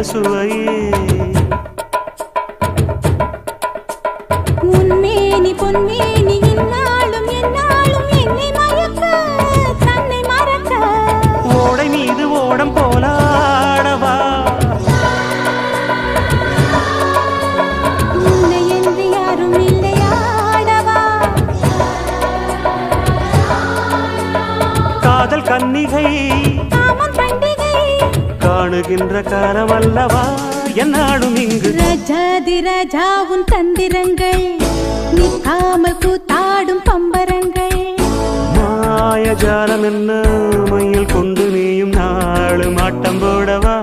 சுவையே உன்மேனி பொன்மேனி என்னாலும் என்னாலும் என்னை மயக்க தன்னை மறக்க ஓடை மீது ஓடம் போலாடவா உன்னை என்று யாரும் இல்லையாடவா காதல் கன்னிகை காமம் பண்டிகை காணுகின்ற காலமல்லவா என்னாலும் இங்கு ரஜாதி ராஜாவும் தந்திரங்கள் நிற்காமல் கூத்தாடும் பம்பரங்கள் மாயஜாலம் என்ன மையில் கொண்டு நீயும் நாளும் ஆட்டம் போடவா